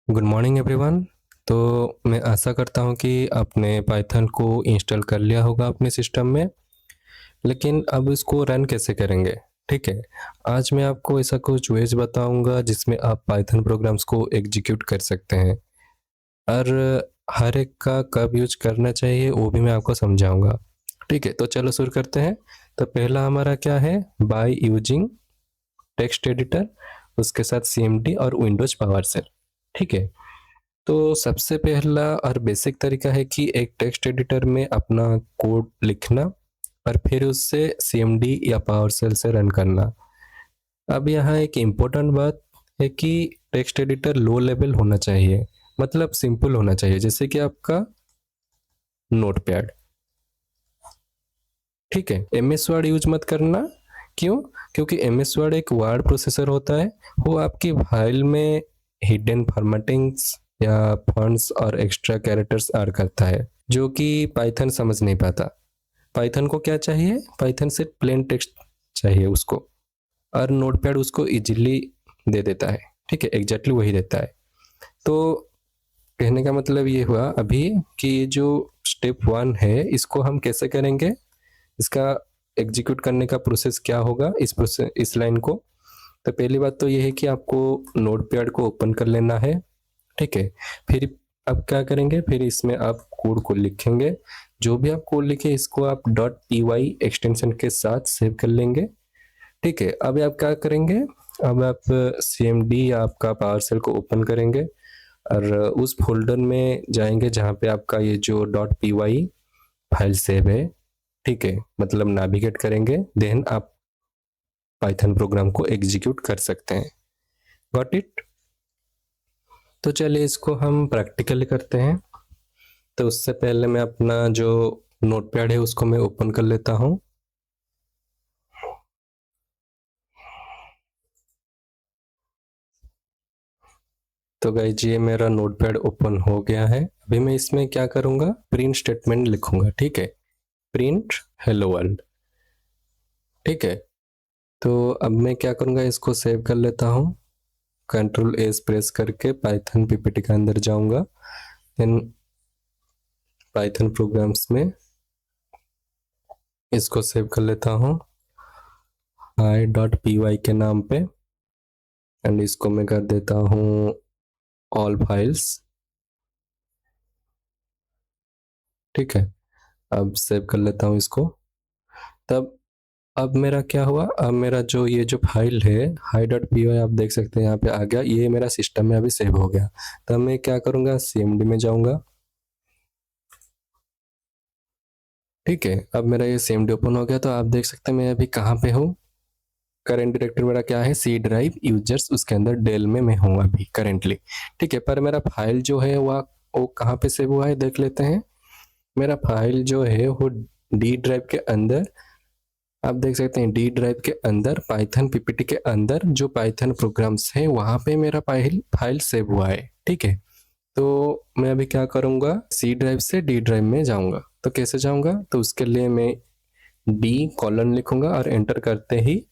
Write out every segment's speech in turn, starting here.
Good morning everyone. तो मैं आशा करता हूँ कि आपने पाइथन को इंस्टॉल कर लिया होगा अपने सिस्टम में। लेकिन अब इसको रन कैसे करेंगे? ठीक है। आज मैं आपको ऐसा कुछ वेज बताऊंगा जिसमें आप पाइथन प्रोग्राम्स को एग्जीक्यूट कर सकते हैं। और हर एक का कब यूज करना चाहिए वो भी मैं आपको समझाऊंगा। ठीक है, तो चलो शुरू करते हैं। तो पहला हमारा क्या है? बाय यूजिंग टेक्स्ट एडिटर, उसके साथ सीएमडी और विंडोज पावर सेल। ठीक है। तो सबसे पहला और बेसिक तरीका है कि एक टेक्स्ट एडिटर में अपना कोड लिखना और फिर उससे सीएमडी या पावर सेल से रन करना। अब यहाँ एक इम्पोर्टेंट बात है कि टेक्स्ट एडिटर लो लेवल होना चाहिए, मतलब सिंपल होना चाहिए, जैसे कि आपका नोटपैड। ठीक है, एम एस वर्ड यूज मत करना। क्यों? क्योंकि एम एस वर्ड एक वर्ड प्रोसेसर होता है। वो आपकी फाइल में हिडन फॉर्मेटिंग्स या फॉन्ट्स और एक्स्ट्रा कैरेक्टर्स ऐड करता है, जो कि पाइथन समझ नहीं पाता। पाइथन को क्या चाहिए? पाइथन से प्लेन टेक्स्ट चाहिए उसको, और नोटपैड उसको इजीली दे देता है। ठीक है, एग्जैक्टली वही देता है। तो कहने का मतलब ये हुआ अभी कि ये जो स्टेप वन है इसको हम कैसे करेंगे, इसका एग्जीक्यूट करने का प्रोसेस क्या होगा इस लाइन को। तो पहली बात तो ये है कि आपको नोटपैड को ओपन कर लेना है। ठीक है। फिर आप क्या करेंगे, फिर इसमें आप कोड को लिखेंगे। जो भी आप कोड लिखे इसको आप डॉट पी वाई एक्सटेंशन के साथ सेव कर लेंगे। ठीक है। अब आप क्या करेंगे, अब आप सी एम डी या आपका पावर सेल को ओपन करेंगे और उस फोल्डर में जाएंगे जहाँ पे आपका ये जो dot P Y file save है। ठीक है, मतलब नेविगेट करेंगे, देन आप पाइथन प्रोग्राम को एग्जीक्यूट कर सकते हैं। Got it? तो चलिए इसको हम प्रैक्टिकली करते हैं। तो उससे पहले मैं अपना जो नोटपैड है उसको मैं ओपन कर लेता हूँ। तो गाइस ये मेरा नोटपैड ओपन हो गया है। अभी मैं इसमें क्या करूँगा, प्रिंट स्टेटमेंट लिखूंगा। ठीक है, प्रिंट हेलो वर्ल्ड। ठीक है। तो अब मैं क्या करूँगा, इसको सेव कर लेता हूँ। कंट्रोल एस प्रेस करके पाइथन पीपीटी के अंदर जाऊंगा, देन पाइथन प्रोग्राम्स में इसको सेव कर लेता हूँ आई डॉट पी वाई के नाम पे। एंड इसको मैं कर देता हूँ ऑल फाइल्स। ठीक है, अब सेव कर लेता हूँ इसको। तब अब मेरा क्या हुआ, अब मेरा जो ये जो फाइल है हाई डॉट पी वाई, आप देख सकते हैं यहाँ पे आ गया, ये मेरा सिस्टम में अभी सेव हो गया। तब मैं क्या करूँगा, सीएमडी में जाऊँगा। ठीक है, अब मेरा ये सीएमडी ओपन हो गया। तो आप देख सकते हैं मैं अभी कहाँ पे हूँ। करंट डायरेक्टरी मेरा क्या है, सी ड्राइव यूजर्स, उसके अंदर डेल में मैं हूँ अभी करेंटली। ठीक है, पर मेरा फाइल जो है वो कहाँ पे सेव हुआ है देख लेते हैं। मेरा फाइल जो है वो डी ड्राइव के अंदर, आप देख सकते हैं डी ड्राइव के अंदर पाइथन पीपीटी के अंदर जो पाइथन प्रोग्राम्स है वहां पे मेरा फाइल फाइल सेव हुआ है। ठीक है। तो मैं अभी क्या करूंगा, सी ड्राइव से डी ड्राइव में जाऊंगा। तो कैसे जाऊंगा, तो उसके लिए मैं डी कॉलन लिखूंगा और एंटर करते ही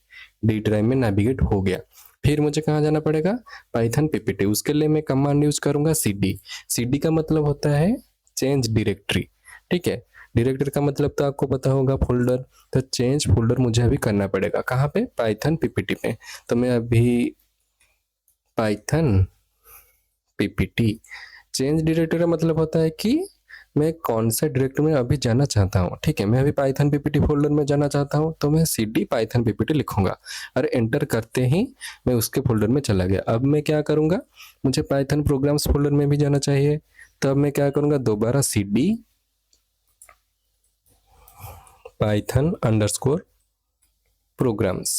डी ड्राइव में नेविगेट हो गया। फिर मुझे कहाँ जाना पड़ेगा, पाइथन पीपीटी। उसके लिए मैं कमांड यूज करूंगा सीडी। सीडी का मतलब होता है चेंज डायरेक्टरी। ठीक है, डायरेक्टरी का मतलब तो आपको पता होगा, फोल्डर। तो चेंज फोल्डर मुझे अभी करना पड़ेगा, कहाँ पे, पाइथन पीपीटी पे। तो मैं अभी पाइथन पीपीटी, चेंज डायरेक्टरी का मतलब होता है कि मैं कौन से डायरेक्टरी में अभी जाना चाहता हूँ। ठीक है, मैं अभी पाइथन पीपीटी फोल्डर में जाना चाहता हूँ, तो मैं सीडी पाइथन पीपीटी लिखूंगा और एंटर करते ही मैं उसके फोल्डर में चला गया। अब मैं क्या करूंगा, मुझे पाइथन प्रोग्राम्स फोल्डर में भी जाना चाहिए। तो अब मैं क्या करूंगा, दोबारा सीडी पाइथन अंडरस्कोर प्रोग्राम्स।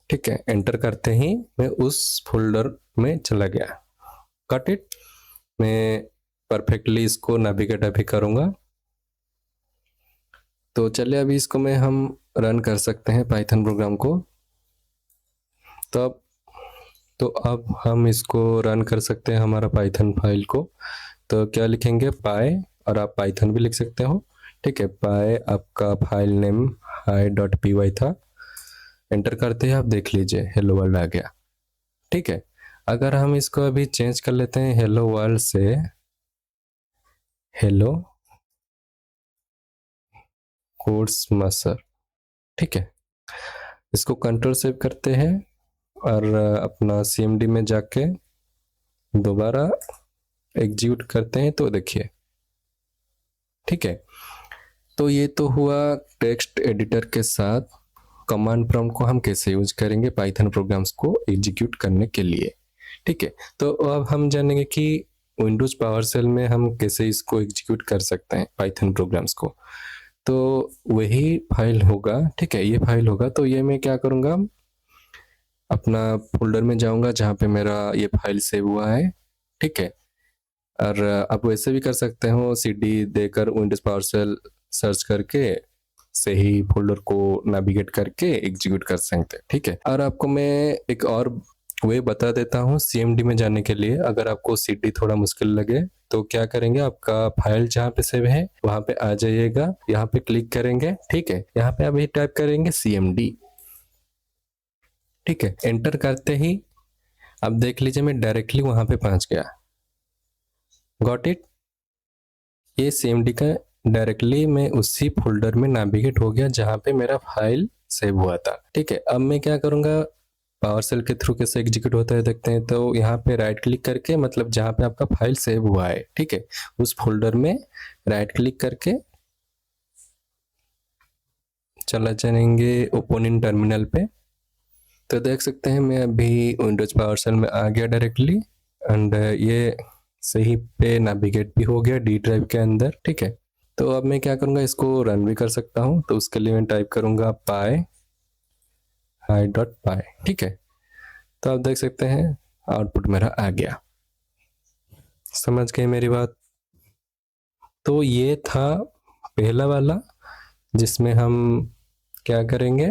ठीक है, एंटर करते ही मैं उस फोल्डर में चला गया। Cut it? मैं परफेक्टली इसको नेविगेट अभी करूंगा। तो चलिए अभी इसको मैं हम रन कर सकते हैं पाइथन प्रोग्राम को। तो अब हम इसको रन कर सकते हैं हमारा पाइथन फाइल को। तो क्या लिखेंगे, पाई, और आप पाइथन भी लिख सकते हो। ठीक है, पाई आपका file name hi dot P Y था। एंटर करते ही आप देख लीजिए हेलो वर्ल्ड आ गया। ठीक है, अगर हम इसको अभी चेंज कर लेते हैं हेलो वर्ल्ड से हेलो कोड्स मास्टर, ठीक है, इसको कंट्रोल सेव करते हैं और अपना CMD में जाके दोबारा एग्जीक्यूट करते हैं तो देखिए, ठीक है। तो ये तो हुआ टेक्स्ट एडिटर के साथ कमांड प्रॉम्प्ट को हम कैसे यूज करेंगे पाइथन प्रोग्राम्स को एग्जीक्यूट करने के लिए, ठीक है। तो अब हम जानेंगे कि विंडोज पावर सेल में हम कैसे इसको एग्जीक्यूट कर सकते हैं पाइथन प्रोग्राम्स को। तो वही फाइल होगा, ठीक है, ये फाइल होगा। तो ये मैं क्या करूँगा, अपना फोल्डर में जाऊँगा जहाँ पे मेरा ये फाइल सेव हुआ है, ठीक है। और आप वैसे भी कर सकते हो, CD देकर विंडोज पावर सेल सर्च करके से ही फोल्डर को नेविगेट करके एग्जीक्यूट कर सकते हैं, ठीक है। और आपको मैं एक और वे बता देता हूँ CMD में जाने के लिए। अगर आपको CD थोड़ा मुश्किल लगे तो क्या करेंगे, आपका फाइल जहाँ पे सेव है वहां पे आ जाइएगा, यहाँ पे क्लिक करेंगे, ठीक है। यहाँ पे अभी टाइप करेंगे CMD, ठीक है। एंटर करते ही अब देख लीजिए मैं डायरेक्टली वहां पे पहुंच गया। Got it. ये CMD का डायरेक्टली मैं उसी फोल्डर में नेविगेट हो गया जहां पे मेरा फाइल सेव हुआ था, ठीक है। अब मैं क्या करूंगा, पावर सेल के थ्रू कैसे एग्जीक्यूट होता है देखते हैं। तो यहाँ पे राइट क्लिक करके, मतलब जहाँ पे आपका फाइल सेव हुआ है, ठीक है, उस फोल्डर में राइट क्लिक करके चला जाएंगे ओपन इन टर्मिनल पे। तो देख सकते हैं मैं अभी विंडोज पावर सेल में आ गया डायरेक्टली, एंड ये सही पे नेविगेट भी हो गया डी ड्राइव के अंदर, ठीक है। तो अब मैं क्या करूँगा, इसको रन भी कर सकता हूँ। तो उसके लिए मैं टाइप करूँगा पाई hi.py, ठीक है। तो आप देख सकते हैं आउटपुट मेरा आ गया। समझ गए मेरी बात। तो ये था पहला वाला जिसमें हम क्या करेंगे,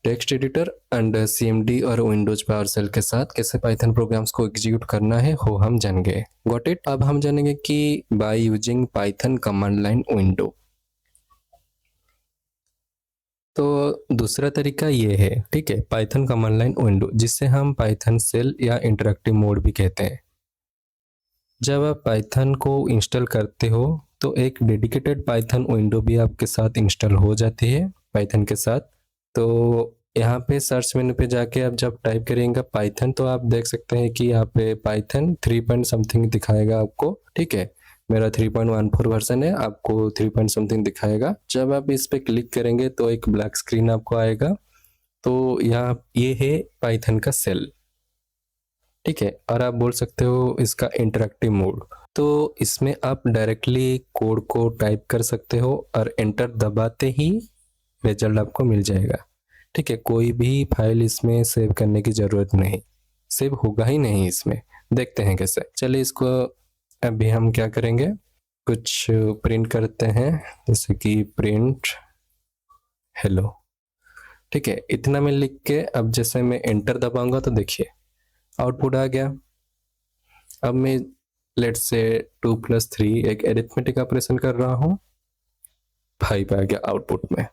टेक्स्ट एडिटर एंड CMD और विंडोज पावर सेल के साथ कैसे पाइथन प्रोग्राम्स को एग्जीक्यूट करना है वो हम जान गए। Got it. अब हम जानेंगे कि by using Python command line window. तो दूसरा तरीका ये है, ठीक है, पाइथन कमांड लाइन विंडो, जिससे हम पाइथन सेल या इंटरेक्टिव मोड भी कहते हैं। जब आप पाइथन को इंस्टॉल करते हो तो एक डेडिकेटेड पाइथन विंडो भी आपके साथ इंस्टॉल हो जाती है पाइथन के साथ। तो यहाँ पे सर्च मेनू पे जाके आप जब टाइप करेंगे पाइथन, तो आप देख सकते हैं कि यहाँ पे पाइथन 3 पॉइंट समथिंग दिखाएगा आपको, ठीक है। मेरा 3.14 वर्जन है, आपको 3 पॉइंट समथिंग दिखाएगा। जब आप इस पे क्लिक करेंगे तो एक ब्लैक स्क्रीन आपको आएगा। तो यहाँ ये है पाइथन का सेल, ठीक है। और आप बोल सकते हो इसका इंटरेक्टिव मोड। तो इसमें आप डायरेक्टली कोड को टाइप कर सकते हो और एंटर दबाते ही रिजल्ट आपको मिल जाएगा, ठीक है। कोई भी फाइल इसमें सेव करने की जरूरत नहीं, सेव होगा ही नहीं इसमें। देखते हैं कैसे। चलिए इसको अभी हम क्या करेंगे, कुछ प्रिंट करते हैं, जैसे कि प्रिंट हेलो, ठीक है। इतना मैं लिख के अब जैसे मैं एंटर दबाऊंगा तो देखिए आउटपुट आ गया। अब मैं लेट्स से 2 + 3 एक एरिथमेटिक ऑपरेशन कर रहा हूँ, 5 आ गया आउटपुट में।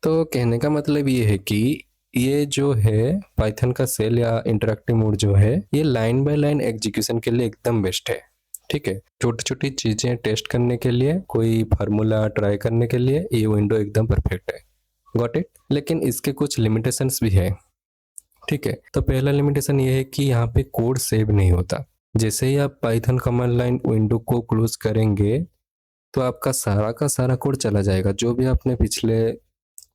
तो कहने का मतलब ये है कि ये जो है पाइथन का सेल या इंटरेक्टिव मोड जो है, ये लाइन बाय लाइन एग्जीक्यूशन के लिए एकदम बेस्ट है, ठीक है। छोटी छोटी चीजें टेस्ट करने के लिए, कोई फार्मूला ट्राई करने के लिए ये विंडो एकदम परफेक्ट है। Got it. लेकिन इसके कुछ लिमिटेशंस भी है, ठीक है। तो पहला लिमिटेशन ये है कि यहाँ पे कोड सेव नहीं होता। जैसे ही आप पाइथन कमांड लाइन विंडो को क्लोज करेंगे तो आपका सारा का सारा कोड चला जाएगा। जो भी आपने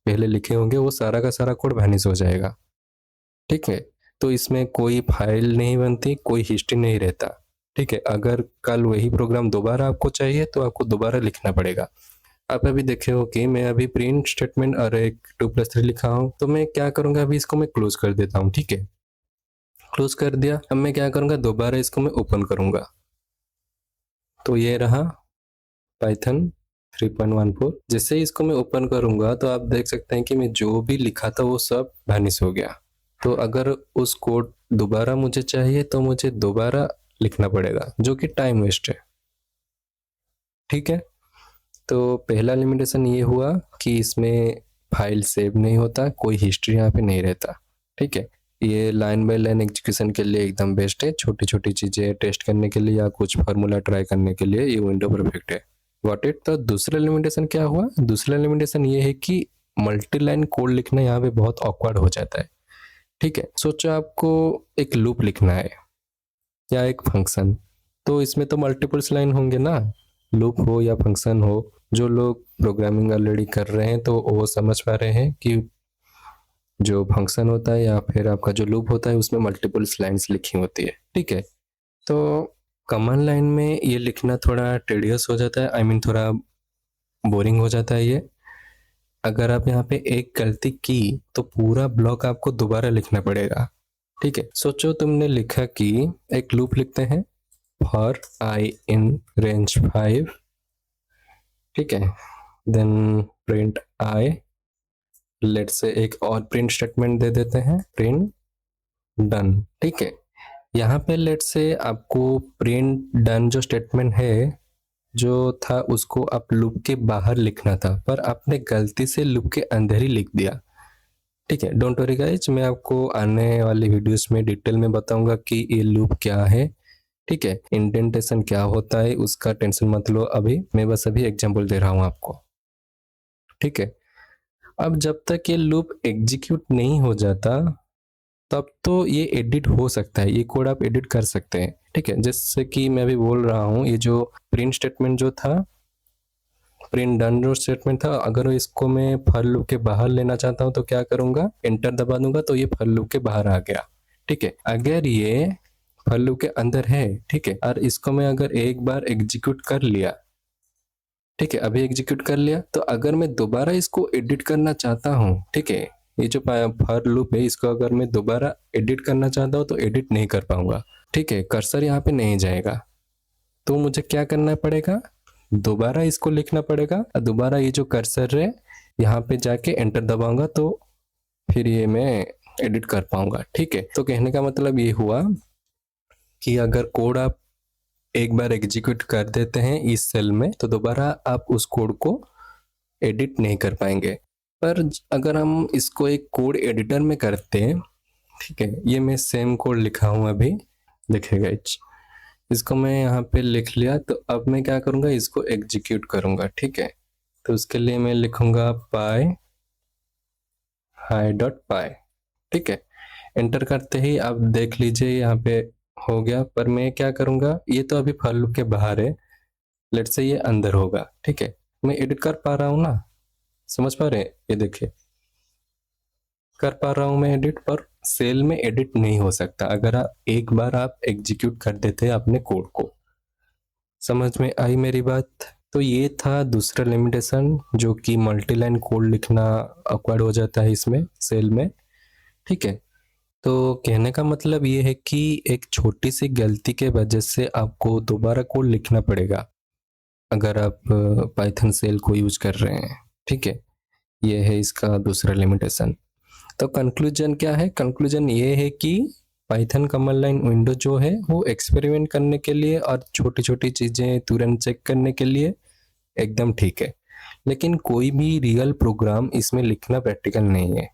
पहले लिखे होंगे वो सारा का सारा कोड वैनिश हो जाएगा, ठीक है। तो इसमें कोई फाइल नहीं बनती, कोई हिस्ट्री नहीं रहता, ठीक है। अगर कल वही प्रोग्राम दोबारा आपको चाहिए तो आपको दोबारा लिखना पड़ेगा। आप अभी देखे हो कि मैं अभी प्रिंट स्टेटमेंट और एक 2 + 3 लिखा हूँ। तो मैं क्या करूंगा, अभी इसको मैं क्लोज कर देता हूँ, ठीक है। क्लोज कर दिया। अब मैं क्या करूंगा, दोबारा इसको मैं ओपन करूंगा। तो ये रहा पाइथन 3.14। जैसे ही इसको मैं ओपन करूंगा तो आप देख सकते हैं कि मैं जो भी लिखा था वो सब वैनिश हो गया। तो अगर उस कोड दोबारा मुझे चाहिए तो मुझे दोबारा लिखना पड़ेगा, जो कि टाइम वेस्ट है, ठीक है। तो पहला लिमिटेशन ये हुआ कि इसमें फाइल सेव नहीं होता, कोई हिस्ट्री यहाँ पे नहीं रहता। ठीक है, ये लाइन बाय लाइन एग्जीक्यूशन के लिए एकदम बेस्ट है, छोटी छोटी चीज़ें टेस्ट करने के लिए या कुछ फार्मूला ट्राई करने के लिए ये विंडो परफेक्ट है। Got it. तो दूसरा लिमिटेशन क्या हुआ, दूसरा लिमिटेशन ये है कि मल्टी लाइन कोड लिखना यहाँ पे बहुत ऑकवर्ड हो जाता है। ठीक है, सोचो आपको एक लूप लिखना है या एक फंक्शन, तो इसमें तो मल्टीपल्स लाइन होंगे ना, लूप हो या फंक्शन हो। जो लोग प्रोग्रामिंग ऑलरेडी कर रहे हैं तो वो समझ पा रहे हैं कि जो फंक्शन होता है या फिर आपका जो लूप होता है उसमें मल्टीपल्स लाइन्स लिखी होती है। ठीक है, तो कमांड लाइन में ये लिखना थोड़ा टेडियस हो जाता है, आई मीन थोड़ा बोरिंग हो जाता है ये। अगर आप यहाँ पे एक गलती की तो पूरा ब्लॉक आपको दोबारा लिखना पड़ेगा। ठीक है, सोचो तुमने लिखा कि एक लूप लिखते हैं फॉर आई इन रेंज 5, ठीक है, देन प्रिंट आई, लेट से एक और प्रिंट स्टेटमेंट दे देते हैं, प्रिंट डन। ठीक है, यहाँ पे लेट से आपको प्रिंट डन जो स्टेटमेंट है जो था उसको आप लूप के बाहर लिखना था, पर आपने गलती से लूप के अंदर ही लिख दिया। ठीक है, डोंट वरी गाइज, मैं आपको आने वाली वीडियोस में डिटेल में बताऊंगा कि ये लूप क्या है। ठीक है, इंडेंटेशन क्या होता है उसका टेंशन मत लो, अभी मैं बस अभी एग्जांपल दे रहा हूँ आपको। ठीक है, अब जब तक ये लूप एग्जीक्यूट नहीं हो जाता तब तो ये एडिट हो सकता है, ये कोड आप एडिट कर सकते हैं। ठीक है, जैसे कि मैं अभी बोल रहा हूँ, ये जो प्रिंट स्टेटमेंट जो था, प्रिंट डन जो स्टेटमेंट था, अगर इसको मैं फॉर लूप के बाहर लेना चाहता हूँ तो क्या करूंगा, एंटर दबा दूंगा तो ये फॉर लूप के बाहर आ गया। ठीक है, अगर ये फॉर लूप के अंदर है, ठीक है, और इसको मैं अगर एक बार एग्जीक्यूट कर लिया, ठीक है, अभी एग्जीक्यूट कर लिया, तो अगर मैं दोबारा इसको एडिट करना चाहता हूँ, ठीक है, ये जो फॉर लूप है इसको अगर मैं दोबारा एडिट करना चाहता हूँ तो एडिट नहीं कर पाऊंगा। ठीक है, कर्सर यहाँ पे नहीं जाएगा, तो मुझे क्या करना पड़ेगा, दोबारा इसको लिखना पड़ेगा और दोबारा ये जो कर्सर है यहाँ पे जाके एंटर दबाऊंगा तो फिर ये मैं एडिट कर पाऊंगा। ठीक है, तो कहने का मतलब ये हुआ कि अगर कोड आप एक बार एग्जीक्यूट कर देते हैं इस सेल में तो दोबारा आप उस कोड को एडिट नहीं कर पाएंगे। पर अगर हम इसको एक कोड एडिटर में करते हैं, ठीक है, ये मैं सेम कोड लिखा हूँ अभी, देखिएगा, इसको मैं यहाँ पे लिख लिया, तो अब मैं क्या करूँगा, इसको एग्जीक्यूट करूँगा। ठीक है, तो उसके लिए मैं लिखूँगा पाई हाई डॉट पाई। ठीक है, एंटर करते ही आप देख लीजिए यहाँ पे हो गया, पर मैं क्या करूँगा, ये तो अभी फॉर लूप के बाहर है, लेट से ये अंदर होगा। ठीक है, मैं एडिट कर पा रहा हूँ ना, समझ पा रहे हैं, ये देखिए कर पा रहा हूँ मैं एडिट, पर सेल में एडिट नहीं हो सकता अगर आप एक बार आप एग्जीक्यूट कर देते हैं अपने कोड को। समझ में आई मेरी बात। तो ये था दूसरा लिमिटेशन, जो कि मल्टी लाइन कोड लिखना ऑकवर्ड हो जाता है इसमें सेल में। ठीक है, तो कहने का मतलब ये है कि एक छोटी सी गलती के वजह से आपको दोबारा कोड लिखना पड़ेगा अगर आप पाइथन सेल को यूज कर रहे हैं। ठीक है, ये है इसका दूसरा लिमिटेशन। तो कंक्लूजन क्या है, कंक्लूजन ये है कि पाइथन कमांड लाइन विंडो जो है वो एक्सपेरिमेंट करने के लिए और छोटी छोटी चीज़ें तुरंत चेक करने के लिए एकदम ठीक है, लेकिन कोई भी रियल प्रोग्राम इसमें लिखना प्रैक्टिकल नहीं है।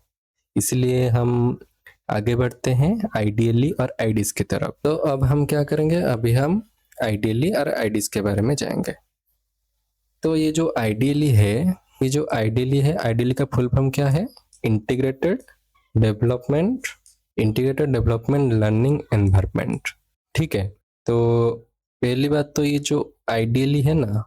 इसलिए हम आगे बढ़ते हैं आइडियली और आईडीज की तरफ। तो अब हम क्या करेंगे, अभी हम आइडियली और आईडीज के बारे में जाएंगे। तो ये जो आइडियली है, ये जो आइडियली है, आइडियली का फुल फॉर्म क्या है, integrated development, integrated development learning environment. ठीक है, तो पहली बात तो ये जो आइडियली है ना,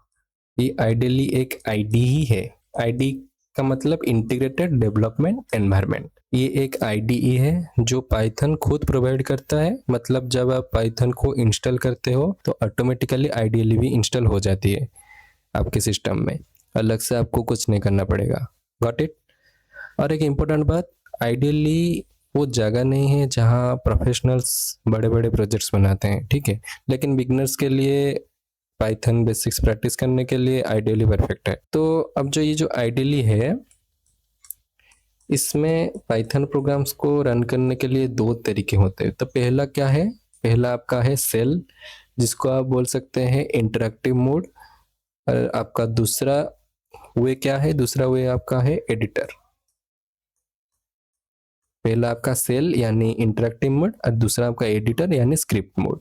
ये आइडियली एक आईडी ही है। आईडी का मतलब इंटीग्रेटेड डेवलपमेंट एनवायरनमेंट, ये एक आईडीई है जो पाइथन खुद प्रोवाइड करता है। मतलब जब आप पाइथन को इंस्टॉल करते हो तो ऑटोमेटिकली आइडियली भी इंस्टॉल हो जाती है आपके सिस्टम में, अलग से आपको कुछ नहीं करना पड़ेगा। Got it. और एक इम्पोर्टेंट बात, आइडियली वो जगह नहीं है जहाँ प्रोफेशनल्स बड़े बड़े प्रोजेक्ट्स बनाते हैं। ठीक है, लेकिन बिगनर्स के लिए पाइथन बेसिक्स प्रैक्टिस करने के लिए आइडियली परफेक्ट है। तो अब जो ये जो आइडियली है, इसमें पाइथन प्रोग्राम्स को रन करने के लिए दो तरीके होते हैं। तो पहला क्या है, पहला आपका है सेल, जिसको आप बोल सकते हैं इंटरेक्टिव मोड, और आपका दूसरा वे क्या है, दूसरा वे आपका है एडिटर। पहला आपका सेल यानी इंटरेक्टिव मोड और दूसरा आपका एडिटर यानी स्क्रिप्ट मोड।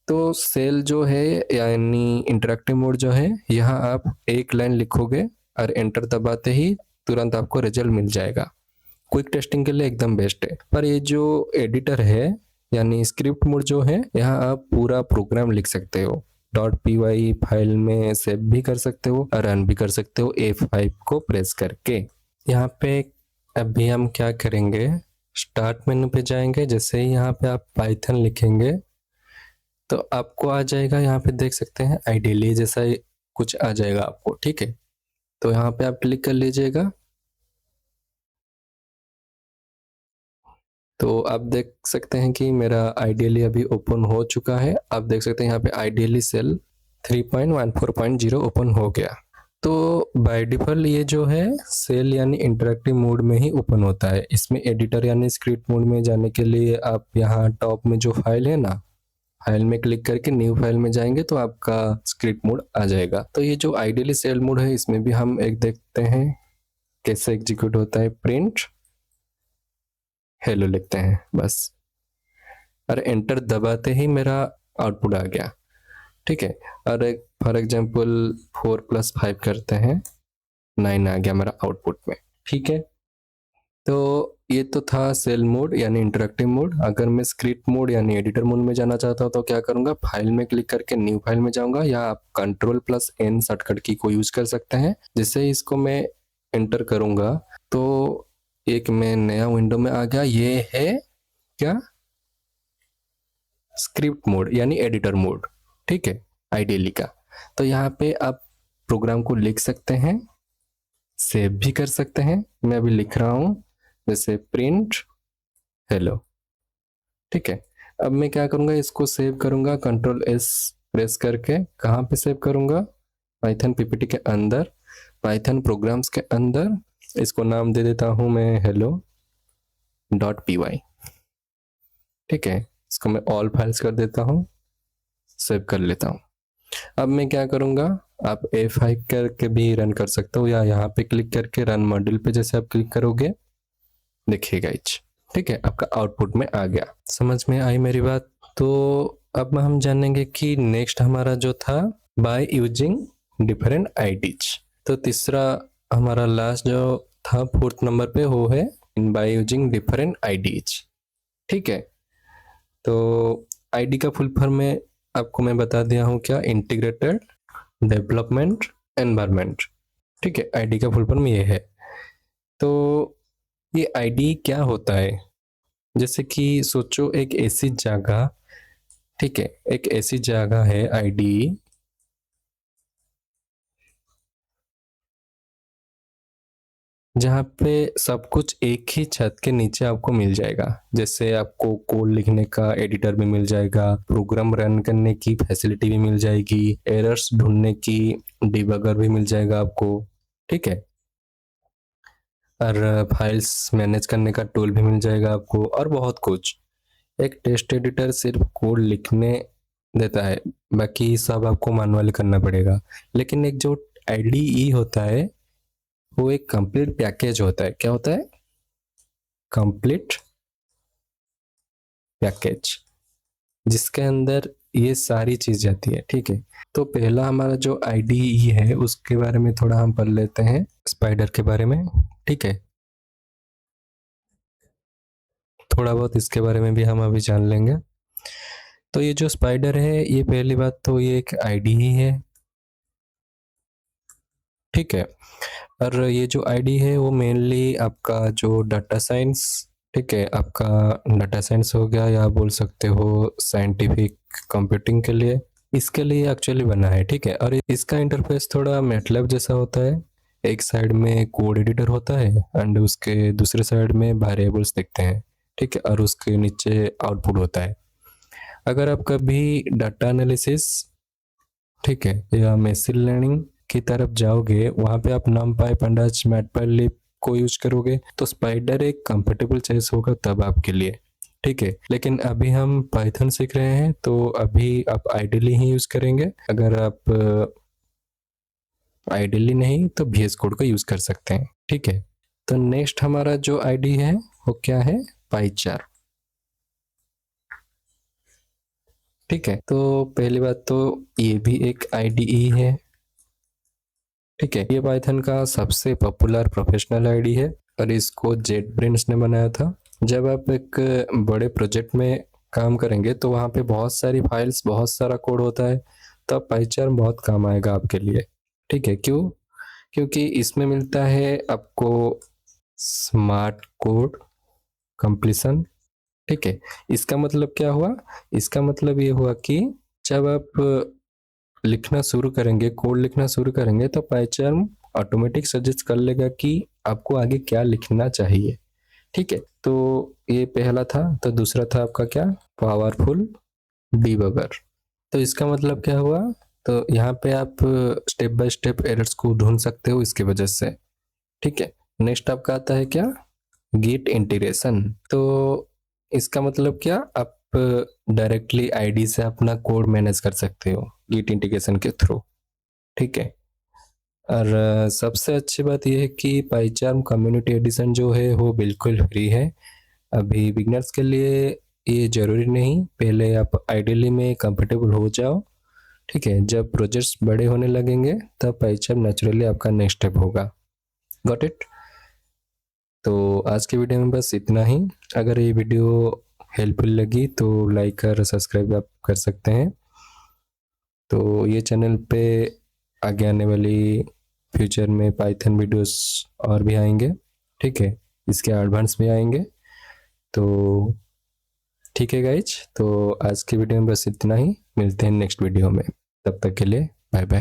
तो सेल जो है यानी इंटरेक्टिव मोड जो है, यहाँ आप एक लाइन लिखोगे और एंटर दबाते ही तुरंत आपको रिजल्ट मिल जाएगा। क्विक टेस्टिंग के लिए एकदम बेस्ट है। पर ये जो एडिटर है यानी स्क्रिप्ट मोड जो है, यहाँ आप पूरा प्रोग्राम लिख सकते हो। .py फाइल में सेव भी कर सकते हो और रन भी कर सकते हो F5 को प्रेस करके। यहाँ पे अभी हम क्या करेंगे, स्टार्ट मेनू पे जाएंगे। जैसे ही यहाँ पे आप पाइथन लिखेंगे तो आपको आ जाएगा, यहाँ पे देख सकते हैं आइडियली जैसा कुछ आ जाएगा आपको, ठीक है। तो यहाँ पे आप क्लिक कर लीजिएगा। तो आप देख सकते हैं कि मेरा आइडियली अभी ओपन हो चुका है। आप देख सकते हैं यहाँ पे आइडियली सेल 3.14.0 ओपन हो गया। तो बाय डिफॉल्ट ये जो है सेल यानी इंटरेक्टिव मोड में ही ओपन होता है। इसमें एडिटर यानी स्क्रिप्ट मोड में जाने के लिए आप यहाँ टॉप में जो फाइल है ना, फाइल में क्लिक करके न्यू फाइल में जाएंगे तो आपका स्क्रिप्ट मोड आ जाएगा। तो ये जो आइडियली सेल मोड है, इसमें भी हम एक देखते हैं कैसे एग्जीक्यूट होता है। प्रिंट हेलो लिखते हैं बस, और एंटर दबाते ही मेरा आउटपुट आ गया, ठीक है। और एक फॉर एग्जांपल 4 + 5 करते हैं, 9 आ गया मेरा आउटपुट में, ठीक है। तो ये तो था सेल मोड यानी इंटरेक्टिव मोड। अगर मैं स्क्रिप्ट मोड यानी एडिटर मोड में जाना चाहता हूँ तो क्या करूंगा, फाइल में क्लिक करके न्यू फाइल में जाऊंगा, या आप Ctrl+N शॉर्टकट की को यूज कर सकते हैं। जैसे इसको मैं एंटर करूंगा तो एक मैं नया विंडो में आ गया। ये है क्या, स्क्रिप्ट मोड यानी एडिटर मोड, ठीक है, आइडियली का। तो यहाँ पे आप प्रोग्राम को लिख सकते हैं, सेव भी कर सकते हैं। मैं अभी लिख रहा हूँ जैसे प्रिंट हेलो, ठीक है। अब मैं क्या करूँगा, इसको सेव करूँगा Ctrl+S प्रेस करके। कहाँ पे सेव करूँगा, पाइथन पीपीटी के अंदर, पाइथन प्रोग्राम्स के अंदर। इसको नाम दे देता हूँ मैं hello.py, ठीक है। इसको मैं ऑल फाइल्स कर देता हूँ, सेव कर लेता हूँ। अब मैं क्या करूँगा, आप F5 करके भी रन कर सकते हो, या यहाँ पे क्लिक करके रन मॉड्यूल पे जैसे आप क्लिक करोगे देखिएगा इच, ठीक है, आपका आउटपुट में आ गया। समझ में आई मेरी बात? तो अब हम जानेंगे कि नेक्स्ट हमारा जो था बाय यूजिंग डिफरेंट आईडीज। तो तीसरा हमारा लास्ट जो था 4th नंबर पे, वो है बाय यूजिंग डिफरेंट आईडीज, ठीक है। तो आईडी का फुल फॉर्म में आपको मैं बता दिया हूँ क्या, इंटीग्रेटेड डेवलपमेंट एनवायरनमेंट, ठीक है। आईडी का फुल फॉर्म ये है। तो ये आईडी क्या होता है, जैसे कि सोचो एक ऐसी जगह, ठीक है, एक ऐसी जगह है आईडी जहाँ पे सब कुछ एक ही छत के नीचे आपको मिल जाएगा। जैसे आपको कोड लिखने का एडिटर भी मिल जाएगा, प्रोग्राम रन करने की फैसिलिटी भी मिल जाएगी, एरर्स ढूंढने की डिबगर भी मिल जाएगा आपको, ठीक है। और फाइल्स मैनेज करने का टूल भी मिल जाएगा आपको, और बहुत कुछ। एक टेक्स्ट एडिटर सिर्फ कोड लिखने देता है, बाकी सब आपको मैनुअली करना पड़ेगा। लेकिन एक जो आईडीई होता है वो एक कंप्लीट पैकेज होता है। क्या होता है, कंप्लीट पैकेज, जिसके अंदर ये सारी चीज जाती है, ठीक है। तो पहला हमारा जो आईडीई है उसके बारे में थोड़ा हम पढ़ लेते हैं, स्पाइडर के बारे में, ठीक है। थोड़ा बहुत इसके बारे में भी हम अभी जान लेंगे। तो ये जो स्पाइडर है, ये पहली बात तो ये एक आईडी ही है, ठीक है। और ये जो आईडी है वो मेनली आपका जो डाटा साइंस, ठीक है, आपका डाटा साइंस हो गया, या बोल सकते हो साइंटिफिक कंप्यूटिंग के लिए, इसके लिए एक्चुअली बना है, ठीक है। और इसका इंटरफेस थोड़ा मैटलैब जैसा होता है। एक साइड में कोड एडिटर होता है एंड उसके दूसरे साइड में वेरिएबल्स दिखते हैं, ठीक है, और उसके नीचे आउटपुट होता है। अगर आप कभी डाटा एनालिसिस, ठीक है, या मशीन लर्निंग की तरफ जाओगे, वहां पे आप numpy, pandas, matplotlib को यूज करोगे तो स्पाइडर एक कंफर्टेबल चॉइस होगा तब आपके लिए, ठीक है। लेकिन अभी हम पाइथन सीख रहे हैं तो अभी आप आइडियली ही यूज करेंगे। अगर आप आइडियली नहीं तो VS कोड का यूज कर सकते हैं, ठीक है। तो नेक्स्ट हमारा जो आईडी है वो क्या है, पाईचार। ठीक है, तो पहली बात तो ये भी एक आईडीई है। ठीक है, ये पाइथन का सबसे पॉपुलर प्रोफेशनल आईडी है और इसको जेट ब्रेन्स ने बनाया था। जब आप एक बड़े प्रोजेक्ट में काम करेंगे तो वहाँ पे बहुत सारी फाइल्स, बहुत सारा कोड होता है, तब पाइचार्म बहुत काम आएगा आपके लिए। ठीक है, क्यों? क्योंकि इसमें मिलता है आपको स्मार्ट कोड कंप्लीशन। ठीक है, इसका मतलब क्या हुआ? इसका मतलब ये हुआ कि जब आप लिखना शुरू करेंगे, कोड लिखना शुरू करेंगे, तो पाइचार्म ऑटोमेटिक सजेस्ट कर लेगा कि आपको आगे क्या लिखना चाहिए। ठीक है, तो ये पहला था। तो दूसरा था आपका क्या, पावरफुल डीबगर। तो इसका मतलब क्या हुआ? तो यहाँ पे आप स्टेप बाय स्टेप एरर्स को ढूंढ सकते हो इसकी वजह से। ठीक है, नेक्स्ट आपका आता है क्या, गिट इंटीग्रेशन। तो इसका मतलब क्या, आप डायरेक्टली आईडी से अपना कोड मैनेज कर सकते हो गिट इंटीग्रेशन के थ्रू। ठीक है, और सबसे अच्छी बात यह है कि पाईचार्म कम्युनिटी एडिशन जो है वो बिल्कुल फ्री है। अभी बिगनर्स के लिए ये जरूरी नहीं, पहले आप आइडियली में कंफर्टेबल हो जाओ। ठीक है, जब प्रोजेक्ट्स बड़े होने लगेंगे तब पाईचार्म नेचुरली आपका नेक्स्ट स्टेप होगा। Got it? तो आज के वीडियो में बस इतना ही। अगर ये वीडियो हेल्पफुल लगी तो लाइक और सब्सक्राइब आप कर सकते हैं। तो ये चैनल पे आगे आने वाली फ्यूचर में पाइथन वीडियोस और भी आएंगे। ठीक है, इसके एडवांस भी आएंगे। तो ठीक है गाइज, तो आज की वीडियो में बस इतना ही। मिलते हैं नेक्स्ट वीडियो में, तब तक के लिए बाय बाय।